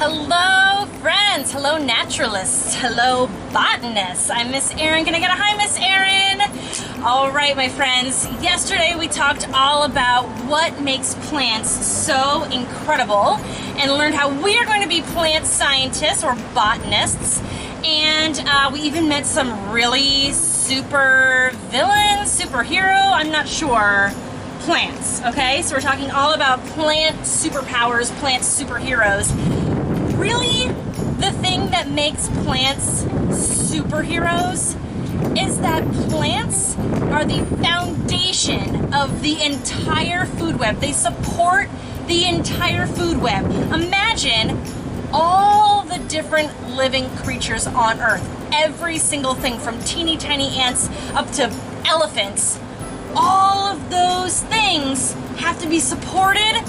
Hello friends, hello naturalists, hello botanists. I'm Miss Erin. Can I get a hi, Miss Erin? All right, my friends, yesterday we talked all about what makes plants so incredible and learned how we are going to be plant scientists or botanists. And we even met some really super villains, superhero, I'm not sure, plants, okay? So we're talking all about plant superpowers, plant superheroes. Really, the thing that makes plants superheroes is that plants are the foundation of the entire food web. They support the entire food web. Imagine all the different living creatures on Earth. Every single thing from teeny tiny ants up to elephants. All of those things have to be supported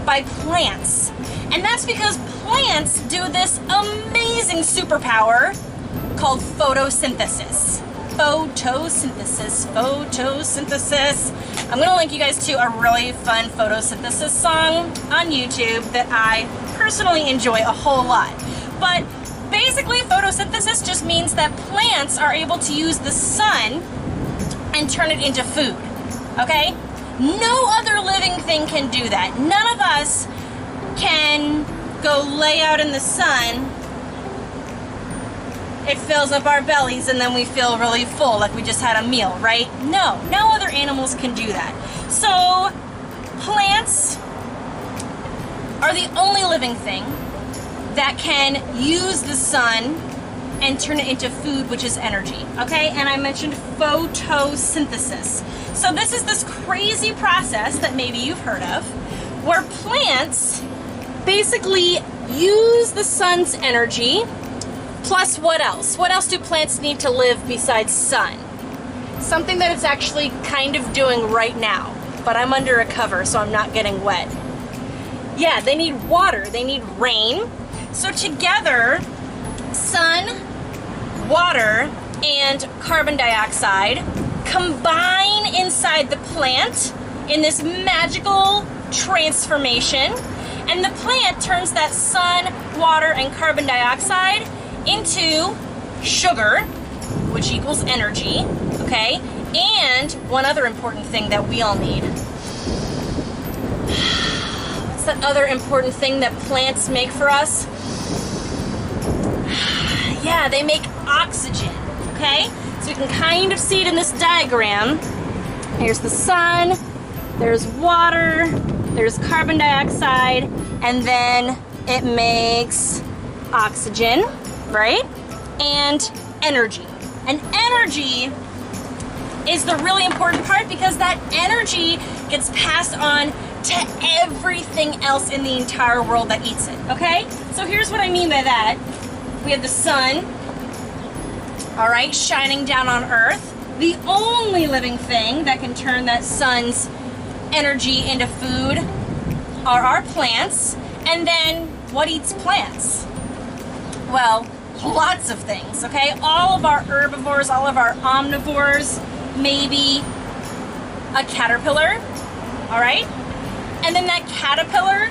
by plants. And that's because plants do this amazing superpower called photosynthesis. Photosynthesis. I'm gonna link you guys to a really fun photosynthesis song on YouTube that I personally enjoy a whole lot. But basically photosynthesis just means that plants are able to use the sun and turn it into food, okay? No other living thing can do that. None of us can go lay out in the sun. It fills up our bellies and then we feel really full, like we just had a meal, right? No other animals can do that. So plants are the only living thing that can use the sun and turn it into food, which is energy, okay? And I mentioned photosynthesis. So this is this crazy process that maybe you've heard of, where plants basically use the sun's energy, plus what else? What else do plants need to live besides sun? Something that it's actually kind of doing right now, but I'm under a cover, so I'm not getting wet. Yeah, they need water, they need rain. So together, sun, water, and carbon dioxide combine inside the plant in this magical transformation, and the plant turns that sun, water, and carbon dioxide into sugar, which equals energy, okay? And one other important thing that we all need. What's that other important thing that plants make for us? Yeah, they make oxygen, okay? So you can kind of see it in this diagram. Here's the sun, there's water, there's carbon dioxide, and then it makes oxygen, right? And energy. And energy is the really important part because that energy gets passed on to everything else in the entire world that eats it, okay? So here's what I mean by that. We have the sun, all right, shining down on Earth. The only living thing that can turn that sun's energy into food are our plants. And then what eats plants? Well, lots of things, okay? All of our herbivores, all of our omnivores, maybe a caterpillar, all right? And then that caterpillar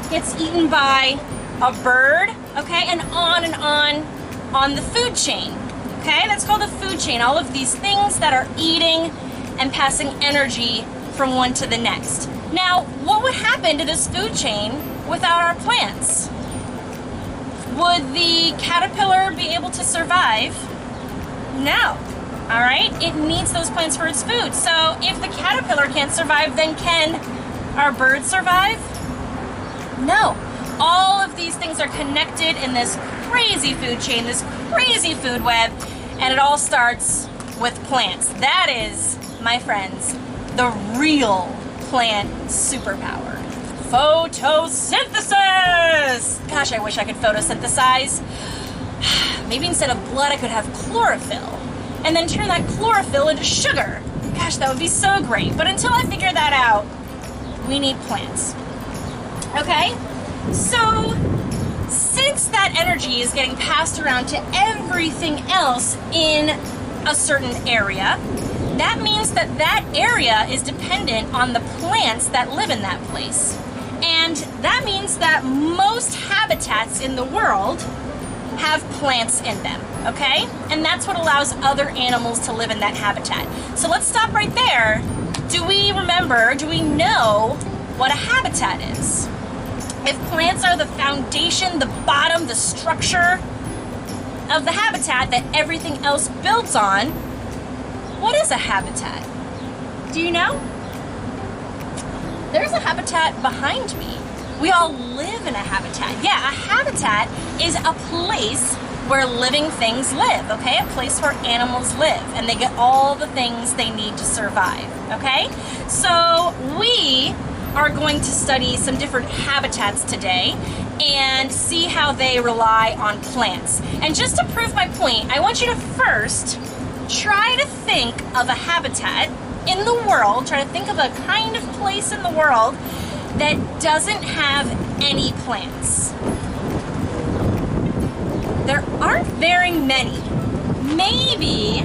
gets eaten by a bird, okay? And on the food chain, okay? That's called the food chain. All of these things that are eating and passing energy from one to the next. Now, what would happen to this food chain without our plants? Would the caterpillar be able to survive? No, all right? It needs those plants for its food. So if the caterpillar can't survive, then can our birds survive? No. All of these things are connected in this crazy food chain, this crazy food web, and it all starts with plants. That is, my friends, the real plant superpower. Photosynthesis! Gosh, I wish I could photosynthesize. Maybe instead of blood, I could have chlorophyll, and then turn that chlorophyll into sugar. Gosh, that would be so great. But until I figure that out, we need plants. Okay? So, since that energy is getting passed around to everything else in a certain area, that means that that area is dependent on the plants that live in that place. And And that means that most habitats in the world have plants in them, okay? And that's what allows other animals to live in that habitat. So let's stop right there. Do we know what a habitat is? If plants are the foundation, the bottom, the structure of the habitat that everything else builds on, what is a habitat? Do you know? There's a habitat behind me. We all live in a habitat. Yeah, a habitat is a place where living things live, okay? A place where animals live and they get all the things they need to survive, okay? So we are going to study some different habitats today and see how they rely on plants. And just to prove my point, I want you to first try to think of a habitat in the world, try to think of a kind of place in the world that doesn't have any plants. There aren't very many. Maybe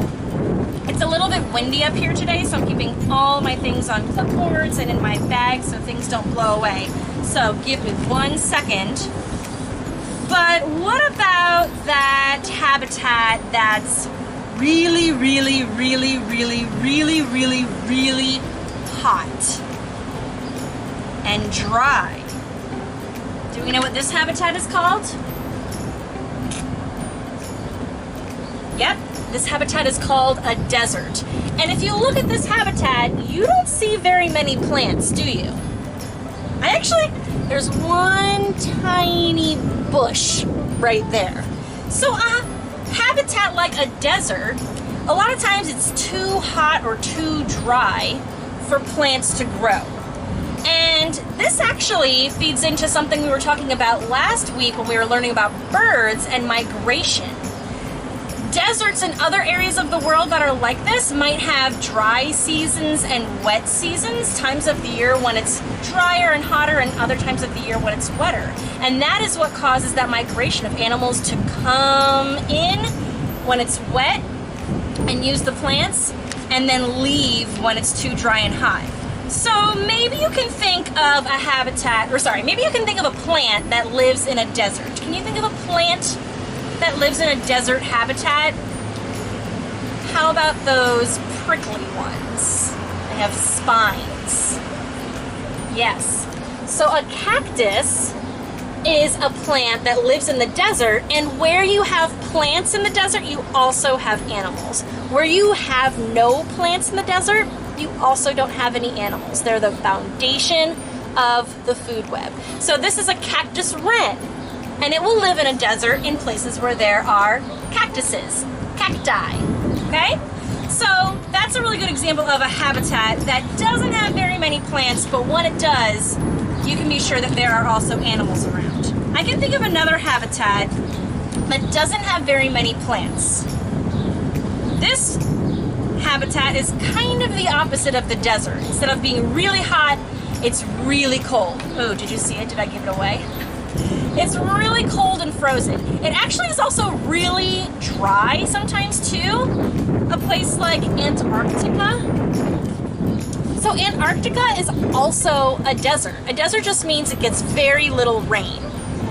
it's a little bit windy up here today, so I'm keeping all my things on clipboards and in my bag so things don't blow away. So give me 1 second. But what about that habitat that's really, really, really, really, really, really, really hot and dry? Do we know what this habitat is called? Yep, this habitat is called a desert. And if you look at this habitat, you don't see very many plants, do you? There's one tiny bush right there. So a habitat like a desert, a lot of times it's too hot or too dry for plants to grow. And this actually feeds into something we were talking about last week when we were learning about birds and migration. Deserts and other areas of the world that are like this might have dry seasons and wet seasons, times of the year when it's drier and hotter and other times of the year when it's wetter. And that is what causes that migration of animals to come in when it's wet and use the plants and then leave when it's too dry and hot. So maybe you can think of a habitat, maybe you can think of a plant that lives in a desert. Can you think of a plant that lives in a desert habitat? How about those prickly ones? They have spines. Yes. So a cactus is a plant that lives in the desert, and where you have plants in the desert, you also have animals. Where you have no plants in the desert, you also don't have any animals. They're the foundation of the food web. So this is a cactus wren, and it will live in a desert in places where there are cactuses, cacti, okay? So that's a really good example of a habitat that doesn't have very many plants, but when it does, you can be sure that there are also animals around. I can think of another habitat that doesn't have very many plants. This habitat is kind of the opposite of the desert. Instead of being really hot, it's really cold. Oh, did you see it? Did I give it away? It's really cold and frozen. It actually is also really dry sometimes too. A place like Antarctica. So Antarctica is also a desert. A desert just means it gets very little rain.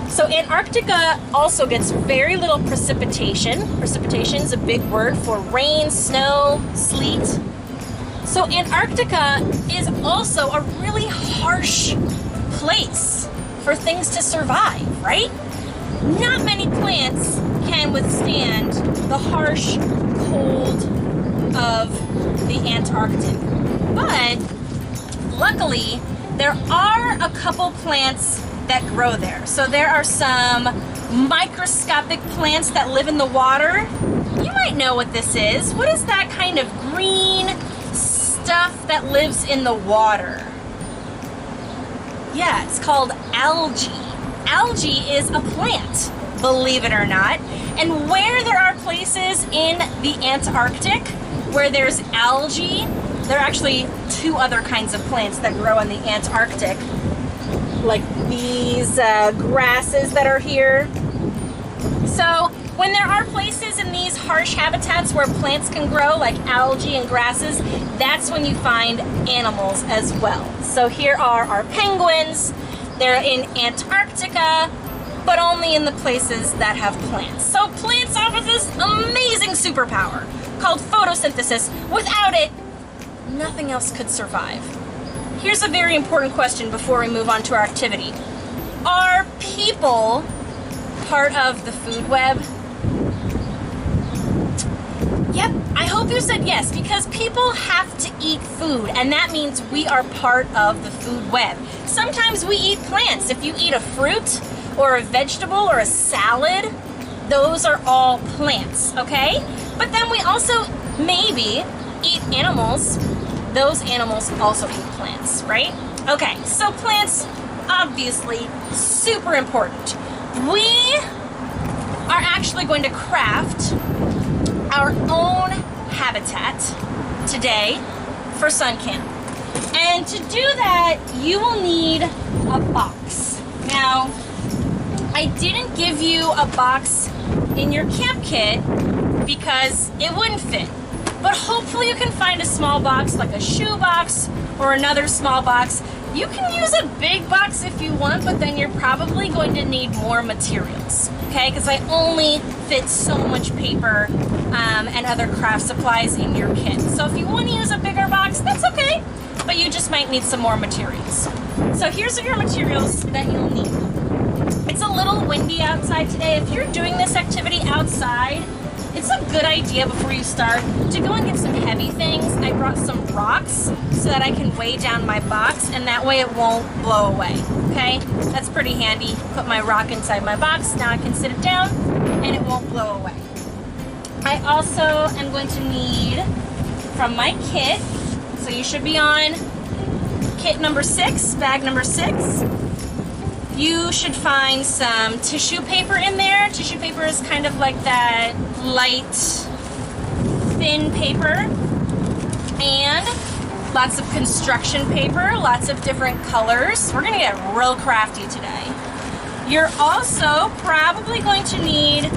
So Antarctica also gets very little precipitation. Precipitation is a big word for rain, snow, sleet. So Antarctica is also a really harsh place for things to survive, right? Not many plants can withstand the harsh cold of the Antarctic. But luckily, there are a couple plants that grow there. So there are some microscopic plants that live in the water. You might know what this is. What is that kind of green stuff that lives in the water? Yeah, it's called algae. Algae is a plant, believe it or not. And where there are places in the Antarctic where there's algae, there are actually two other kinds of plants that grow in the Antarctic, like these grasses that are here. So when there are places in these harsh habitats where plants can grow, like algae and grasses, that's when you find animals as well. So here are our penguins. They're in Antarctica, but only in the places that have plants. So plants offer this amazing superpower called photosynthesis. Without it, nothing else could survive. Here's a very important question before we move on to our activity. Are people part of the food web? Yep, I hope you said yes, because people have to eat food, and that means we are part of the food web. Sometimes we eat plants. If you eat a fruit or a vegetable or a salad, those are all plants, okay? But then we also maybe eat animals. Those animals also eat plants, right? Okay, so plants, obviously, super important. We are actually going to craft our own habitat today for sun camp. And to do that, you will need a box. Now, I didn't give you a box in your camp kit because it wouldn't fit. But hopefully you can find a small box, like a shoe box or another small box. You can use a big box if you want, but then you're probably going to need more materials, okay? Because I only fit so much paper and other craft supplies in your kit. So if you want to use a bigger box, that's okay, but you just might need some more materials. So here's your materials that you'll need. It's a little windy outside today. If you're doing this activity outside, it's a good idea before you start to go and get some heavy things. I brought some rocks so that I can weigh down my box, and that way it won't blow away, okay? That's pretty handy. Put my rock inside my box. Now I can sit it down and it won't blow away. I also am going to need from my kit, so you should be on kit number 6, bag number 6. You should find some tissue paper in there. Tissue paper is kind of like that light, thin paper. And lots of construction paper, lots of different colors. We're gonna get real crafty today. You're also probably going to need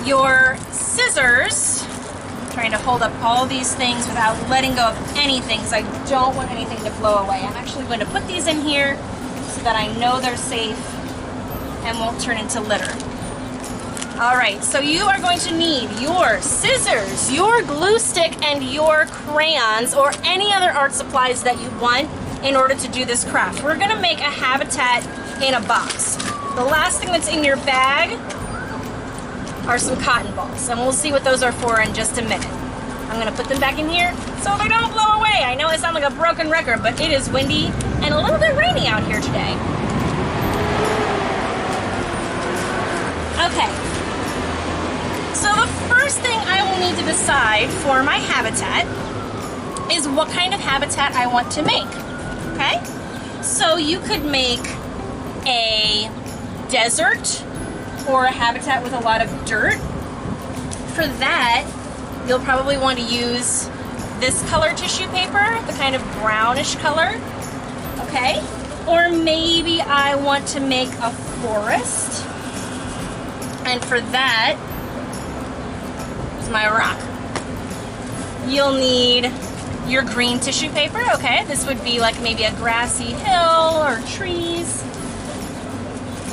your scissors. I'm trying to hold up all these things without letting go of anything, so I don't want anything to blow away. I'm actually going to put these in here so that I know they're safe and won't turn into litter. All right, so you are going to need your scissors, your glue stick, and your crayons, or any other art supplies that you want in order to do this craft. We're gonna make a habitat in a box. The last thing that's in your bag are some cotton balls, and we'll see what those are for in just a minute. I'm gonna put them back in here so they don't blow away. I know it sounds like a broken record, but it is windy and a little bit rainy out here today. Okay, so the first thing I will need to decide for my habitat is what kind of habitat I want to make, okay? So you could make a desert or a habitat with a lot of dirt. For that, you'll probably want to use this color tissue paper, the kind of brownish color, okay? Or maybe I want to make a forest, and for that is my rock. You'll need your green tissue paper, okay? This would be like maybe a grassy hill or trees.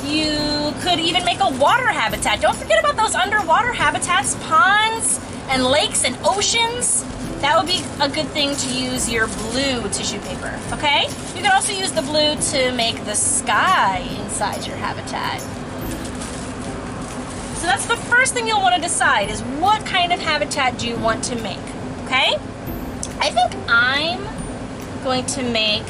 You could even make a water habitat. Don't forget about those underwater habitats, ponds and lakes and oceans. That would be a good thing to use your blue tissue paper, okay? You can also use the blue to make the sky inside your habitat. So that's the first thing you'll want to decide, is what kind of habitat do you want to make, okay? I think I'm going to make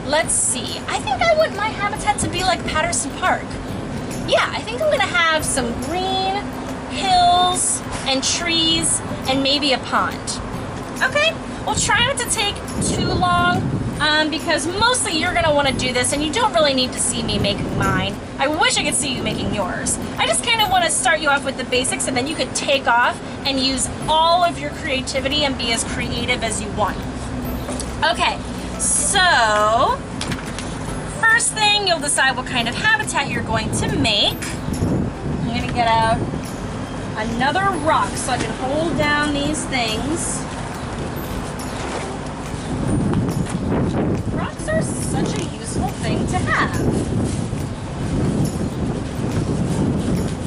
let's see. I think I want my habitat to be like Patterson Park. Yeah, I think I'm gonna have some green hills and trees and maybe a pond. Okay, well try not to take too long because mostly you're gonna wanna do this and you don't really need to see me making mine. I wish I could see you making yours. I just kind of wanna start you off with the basics and then you could take off and use all of your creativity and be as creative as you want. Okay. So, first thing, you'll decide what kind of habitat you're going to make. I'm going to get out another rock so I can hold down these things. Rocks are such a useful thing to have.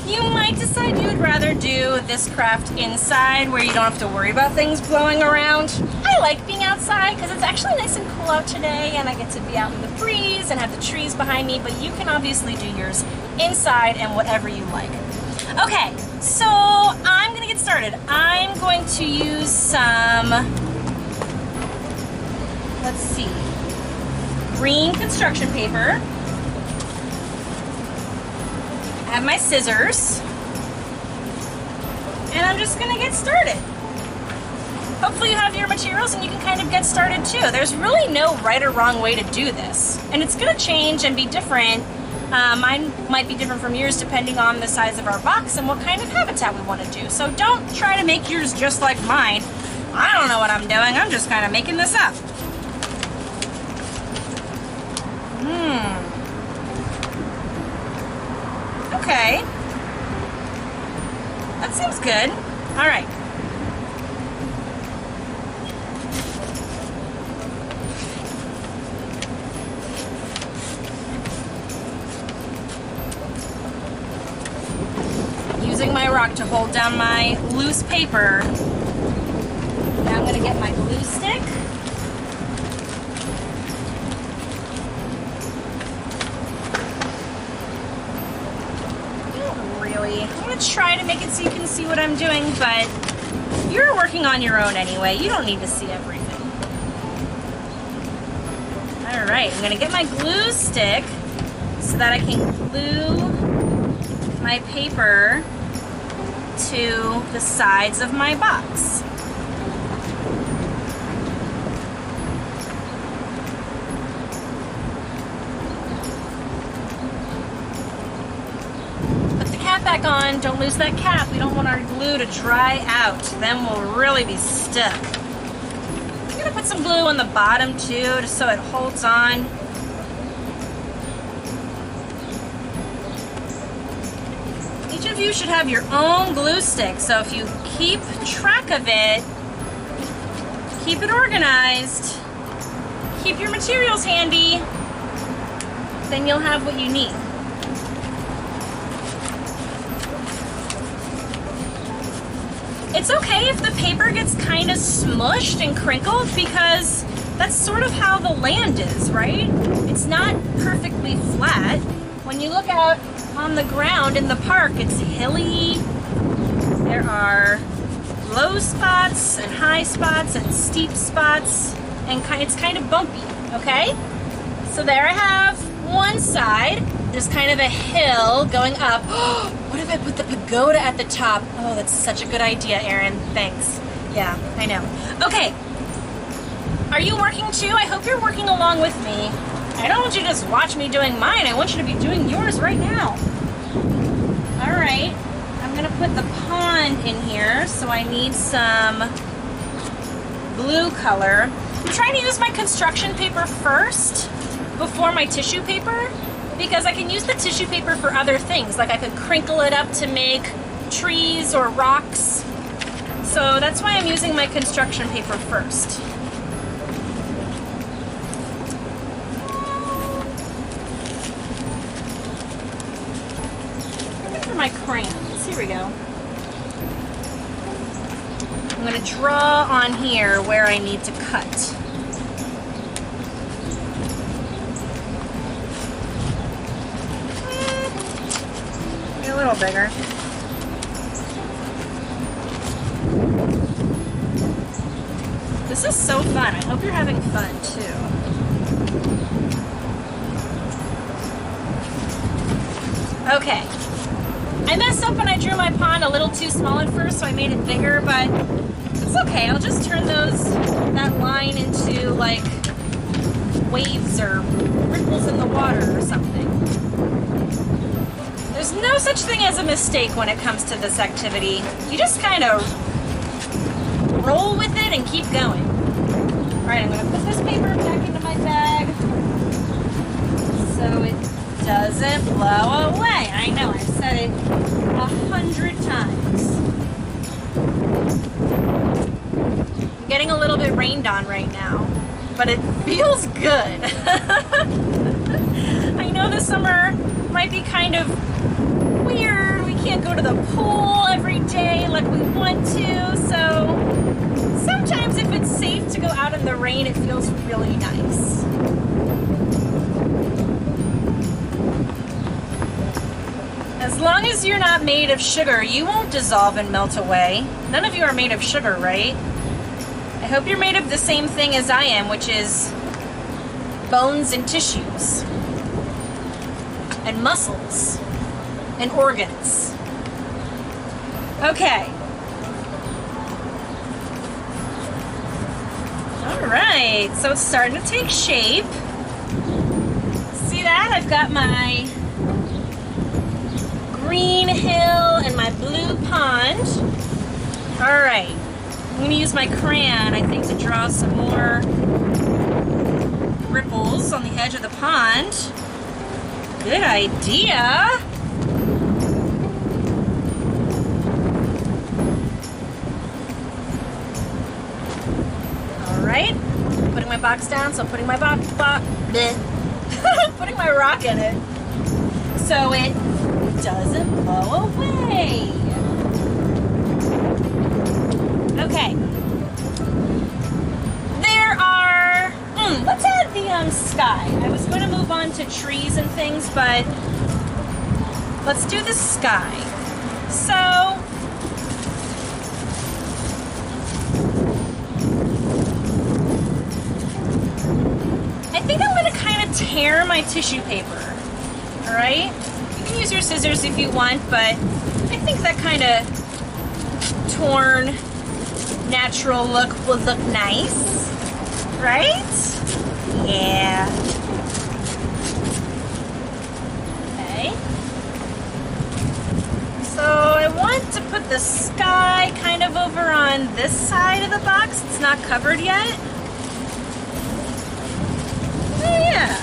You might decide you would rather do this craft inside where you don't have to worry about things blowing around. I like being outside because it's actually nice and cool out today and I get to be out in the breeze and have the trees behind me, but you can obviously do yours inside and whatever you like. Okay, so I'm gonna get started. I'm going to use some, let's see, green construction paper. I have my scissors, and I'm just gonna get started. Hopefully you have your materials and you can kind of get started too. There's really no right or wrong way to do this, and it's gonna change and be different. Mine might be different from yours depending on the size of our box and what kind of habitat we want to do. So don't try to make yours just like mine. I don't know what I'm doing. I'm just kind of making this up. Okay. That seems good. All right. Using my rock to hold down my loose paper. Now I'm going to get my glue stick. I'm going to try to make it so you can see what I'm doing, but you're working on your own anyway. You don't need to see everything. All right, I'm going to get my glue stick so that I can glue my paper to the sides of my box. Back on. Don't lose that cap. We don't want our glue to dry out. Then we'll really be stuck. I'm going to put some glue on the bottom too, just so it holds on. Each of you should have your own glue stick, so if you keep track of it, keep it organized, keep your materials handy, then you'll have what you need. It's okay if the paper gets kind of smushed and crinkled because that's sort of how the land is, right? It's not perfectly flat. When you look out on the ground in the park, it's hilly. There are low spots and high spots and steep spots, and it's kind of bumpy, okay? So there I have one side. There's kind of a hill going up. What if I put the pagoda at the top? Oh, that's such a good idea, Erin. Thanks. Yeah, I know. Okay. Are you working too? I hope you're working along with me. I don't want you to just watch me doing mine. I want you to be doing yours right now. All right. I'm going to put the pond in here, so I need some blue color. I'm trying to use my construction paper first before my tissue paper, because I can use the tissue paper for other things. Like I could crinkle it up to make trees or rocks. So that's why I'm using my construction paper first. Looking for my crayons. Here we go. I'm going to draw on here where I need to cut. A little bigger. This is so fun. I hope you're having fun too. Okay. I messed up when I drew my pond a little too small at first, so I made it bigger, but it's okay. I'll just turn that line into like waves or ripples in the water or something. There's no such thing as a mistake when it comes to this activity. You just kind of roll with it and keep going. All right, I'm going to put this paper back into my bag so it doesn't blow away. I know, I've said it 100 times. I'm getting a little bit rained on right now, but it feels good. I know this summer might be kind of weird. We can't go to the pool every day like we want to, so sometimes if it's safe to go out in the rain, it feels really nice. As long as you're not made of sugar, you won't dissolve and melt away. None of you are made of sugar, right? I hope you're made of the same thing as I am, which is bones and tissues, and muscles, and organs. Okay. All right, so it's starting to take shape. See that? I've got my green hill and my blue pond. All right, I'm gonna use my crayon, I think, to draw some more ripples on the edge of the pond. Good idea. All right, putting my box down, so putting my putting my rock in it so it doesn't blow away. Okay. There are, let's add the sky. I was going to move on to trees and things, but let's do the sky. So, I think I'm going to kind of tear my tissue paper, all right? You can use your scissors if you want, but I think that kind of torn, natural look will look nice, right? Yeah. Okay. So I want to put the sky kind of over on this side of the box. It's not covered yet. Oh, yeah.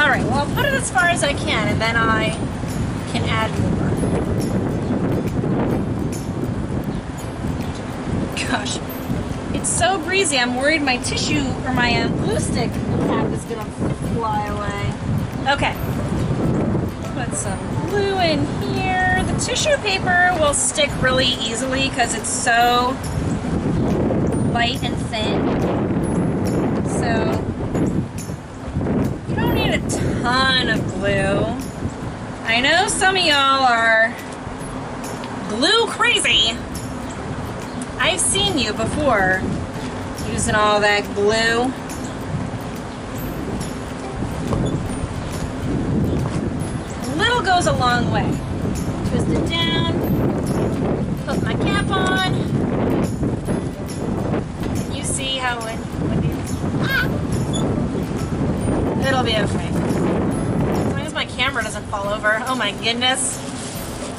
All right, well, I'll put it as far as I can, and then I can add more. Gosh, it's so breezy. I'm worried my tissue or my glue stick cap is gonna fly away. Okay, put some glue in here. The tissue paper will stick really easily because it's so light and thin. So you don't need a ton of glue. I know some of y'all are glue crazy. I've seen you before using all that glue. A little goes a long way. Twist it down, put my cap on. Can you see how it it'll be okay. As long as my camera doesn't fall over. Oh my goodness.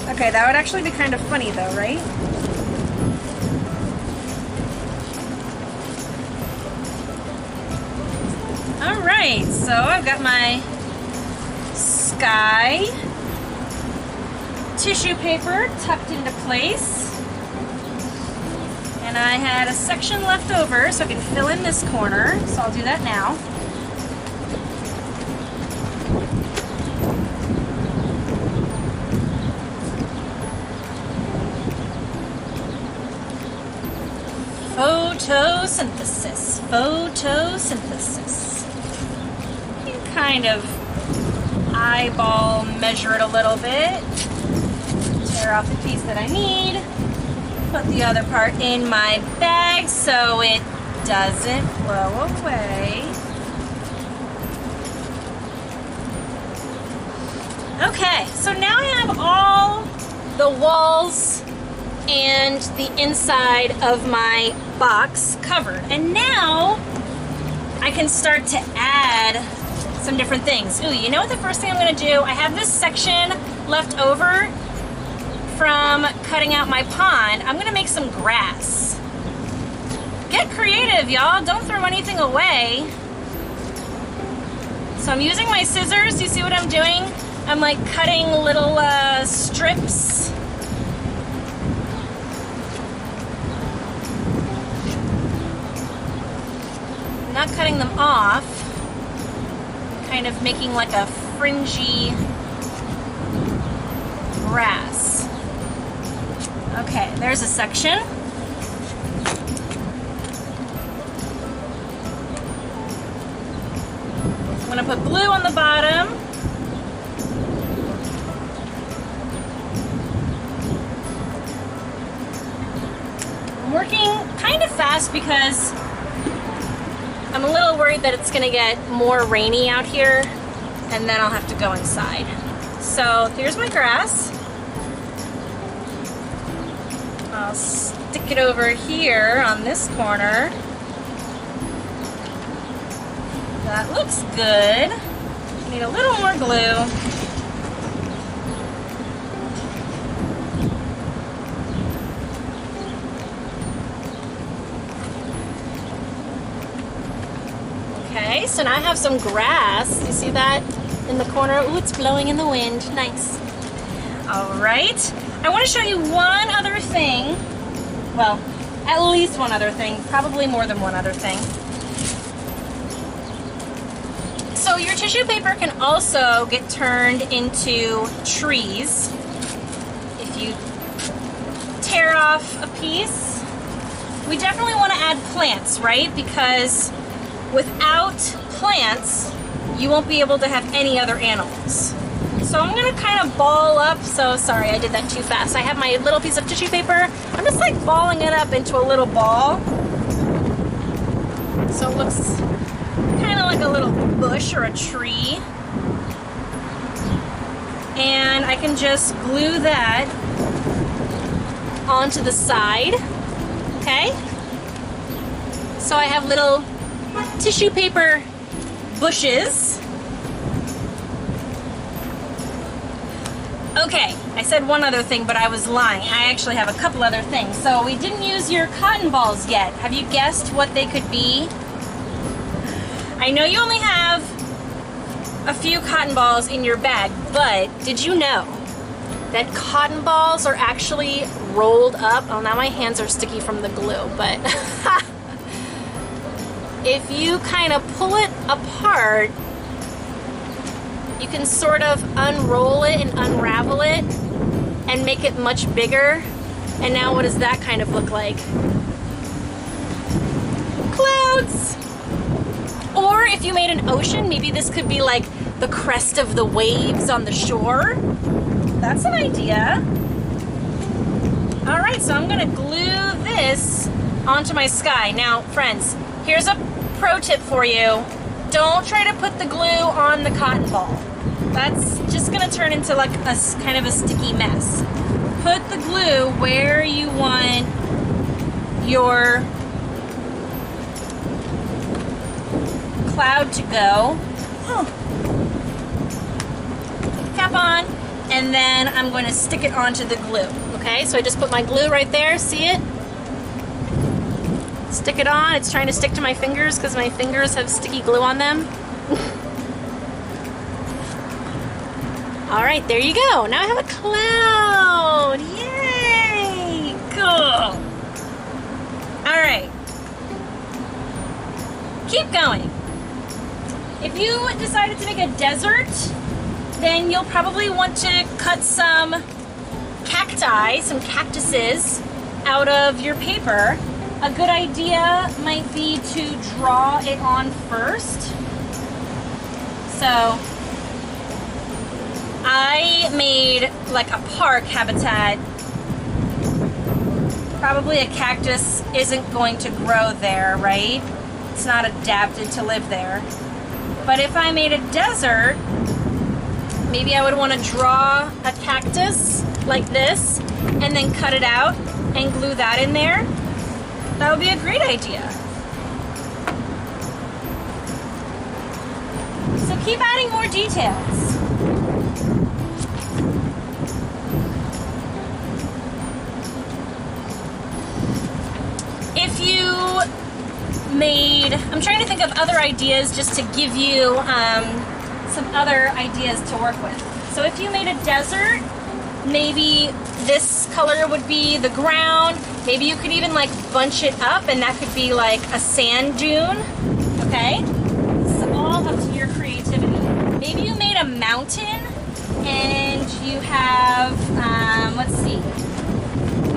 Okay, that would actually be kind of funny though, right? Alright, so I've got my sky tissue paper tucked into place. And I had a section left over so I can fill in this corner, so I'll do that now. Photosynthesis. Photosynthesis. You can kind of eyeball measure it a little bit. Tear off the piece that I need. Put the other part in my bag so it doesn't blow away. Okay, so now I have all the walls and the inside of my box covered. And now I can start to add some different things. Ooh, you know what the first thing I'm gonna do? I have this section left over from cutting out my pond. I'm gonna make some grass. Get creative, y'all. Don't throw anything away. So I'm using my scissors. You see what I'm doing? I'm like cutting little strips. I'm not cutting them off, kind of making like a fringy grass. Okay, there's a section. I'm gonna put glue on the bottom. I'm working kind of fast because I'm a little worried that it's gonna get more rainy out here and then I'll have to go inside. So here's my grass. I'll stick it over here on this corner. That looks good. Need a little more glue. Okay, so now I have some grass. You see that in the corner? Ooh, it's blowing in the wind. Nice. All right. I want to show you one other thing. Well, at least one other thing. Probably more than one other thing. So your tissue paper can also get turned into trees if you tear off a piece. We definitely want to add plants, right? Because without plants, you won't be able to have any other animals. So I'm gonna kind of ball up, so sorry I did that too fast. I have my little piece of tissue paper. I'm just like balling it up into a little ball. So it looks kind of like a little bush or a tree. And I can just glue that onto the side, okay? So I have little tissue paper bushes. Okay, I said one other thing, but I was lying. I actually have a couple other things. So we didn't use your cotton balls yet. Have you guessed what they could be? I know you only have a few cotton balls in your bag, but did you know that cotton balls are actually rolled up? Oh, now my hands are sticky from the glue, but if you kind of pull it apart, you can sort of unroll it and unravel it and make it much bigger. And now what does that kind of look like? Clouds! Or if you made an ocean, maybe this could be like the crest of the waves on the shore. That's an idea. All right, so I'm gonna glue this onto my sky. Now, friends, here's a pro tip for you. Don't try to put the glue on the cotton ball. That's just gonna turn into like a kind of a sticky mess. Put the glue where you want your cloud to go. Cap on, and then I'm going to stick it onto the glue. Okay, so I just put my glue right there. See it? Stick it on. It's trying to stick to my fingers because my fingers have sticky glue on them. All right, there you go. Now I have a cloud. Yay! Cool. All right. Keep going. If you decided to make a desert, then you'll probably want to cut some cacti, some cactuses out of your paper. A good idea might be to draw it on first. So I made like a park habitat. Probably a cactus isn't going to grow there, right? It's not adapted to live there. But if I made a desert, maybe I would want to draw a cactus like this and then cut it out and glue that in there. That would be a great idea. So keep adding more details. If you made, I'm trying to think of other ideas just to give you some other ideas to work with. So if you made a desert, maybe this color would be the ground. Maybe you could even like bunch it up and that could be like a sand dune, okay? It's all up to your creativity. Maybe you made a mountain and you have, let's see,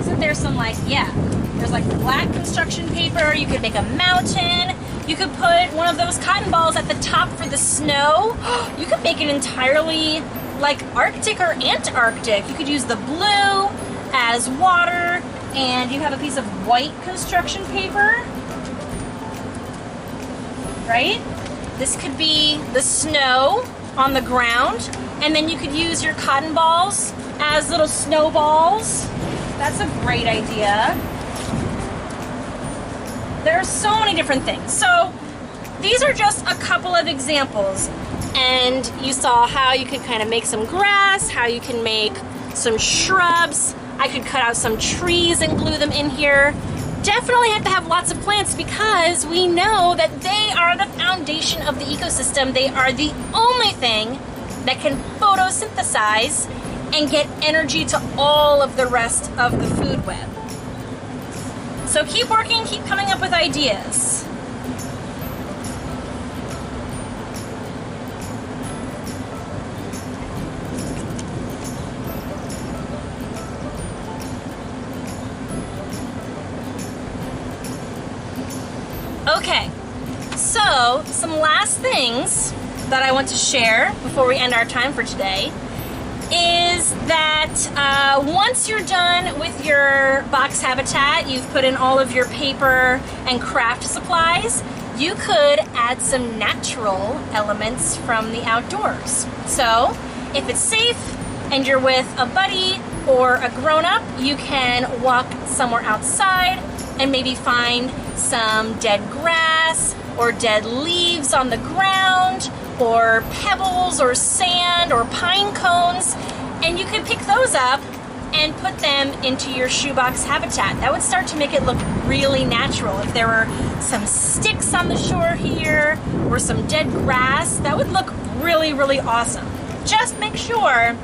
isn't there some like, yeah, there's like black construction paper. You could make a mountain. You could put one of those cotton balls at the top for the snow. You could make it entirely like Arctic or Antarctic. You could use the blue as water, and you have a piece of white construction paper, right? This could be the snow on the ground, and then you could use your cotton balls as little snowballs. That's a great idea. There are so many different things. So these are just a couple of examples. And you saw how you could kind of make some grass, how you can make some shrubs. I could cut out some trees and glue them in here. Definitely have to have lots of plants because we know that they are the foundation of the ecosystem. They are the only thing that can photosynthesize and get energy to all of the rest of the food web. So keep working, keep coming up with ideas. Okay, so some last things that I want to share before we end our time for today is that once you're done with your box habitat, you've put in all of your paper and craft supplies, you could add some natural elements from the outdoors. So if it's safe and you're with a buddy or a grown-up, you can walk somewhere outside and maybe find some dead grass or dead leaves on the ground or pebbles or sand or pine cones, and you can pick those up and put them into your shoebox habitat. That would start to make it look really natural. If there were some sticks on the shore here or some dead grass, that would look really, really awesome. Just make sure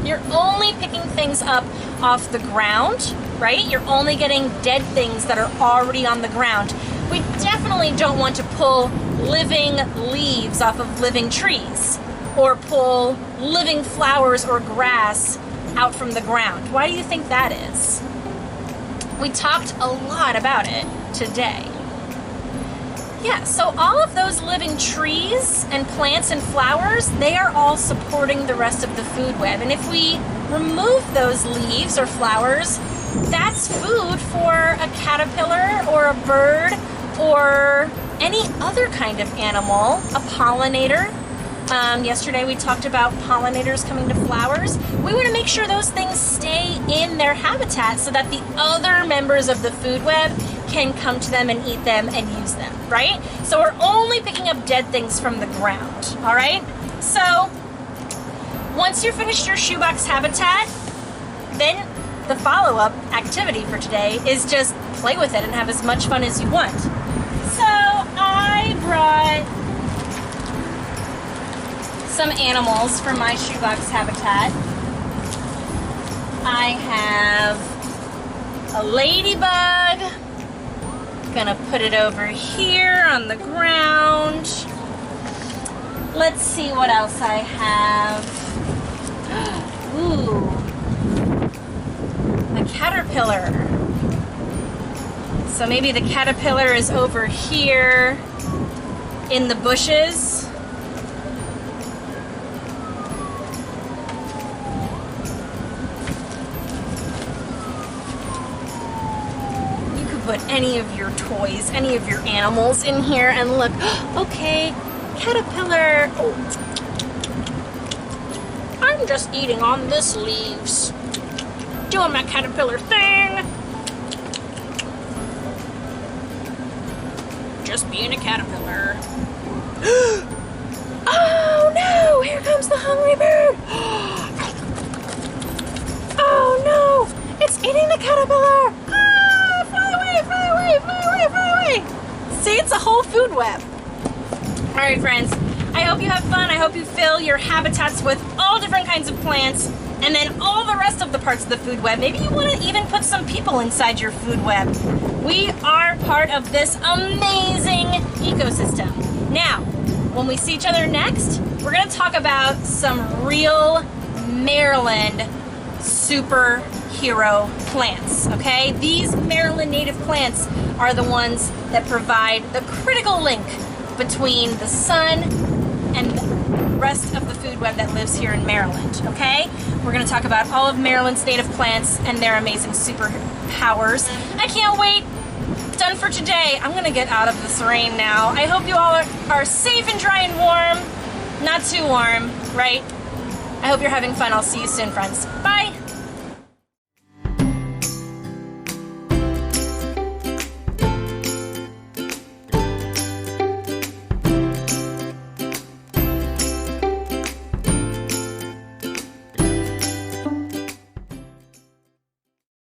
you're only picking things up off the ground, right? You're only getting dead things that are already on the ground. We definitely don't want to pull living leaves off of living trees or pull living flowers or grass out from the ground. Why do you think that is? We talked a lot about it today. Yeah, so all of those living trees and plants and flowers, they are all supporting the rest of the food web. And if we remove those leaves or flowers, that's food for a caterpillar or a bird or any other kind of animal, a pollinator. Yesterday we talked about pollinators coming to flowers. We want to make sure those things stay in their habitat so that the other members of the food web can come to them and eat them and use them, right? So we're only picking up dead things from the ground, all right? So once you're finished your shoebox habitat, then the follow-up activity for today is just play with it and have as much fun as you want. So I brought some animals from my shoebox habitat. I have a ladybug. Gonna put it over here on the ground. Let's see what else I have. Ooh, a caterpillar. So maybe the caterpillar is over here in the bushes. Put any of your toys, any of your animals in here and look. Okay, caterpillar. Oh. I'm just eating on this leaves. Doing my caterpillar thing. Just being a caterpillar. Oh no, here comes the hungry bird. Oh no, it's eating the caterpillar. Fly away, fly away, fly away. See, it's a whole food web. All right, friends, I hope you have fun. I hope you fill your habitats with all different kinds of plants and then all the rest of the parts of the food web. Maybe you want to even put some people inside your food web. We are part of this amazing ecosystem. Now, when we see each other next, we're going to talk about some real Maryland superhero plants, okay? These Maryland native plants are the ones that provide the critical link between the sun and the rest of the food web that lives here in Maryland, okay? We're going to talk about all of Maryland's native plants and their amazing superpowers. I can't wait. Done for today. I'm going to get out of this rain now. I hope you all are safe and dry and warm. Not too warm, right? I hope you're having fun. I'll see you soon, friends. Bye!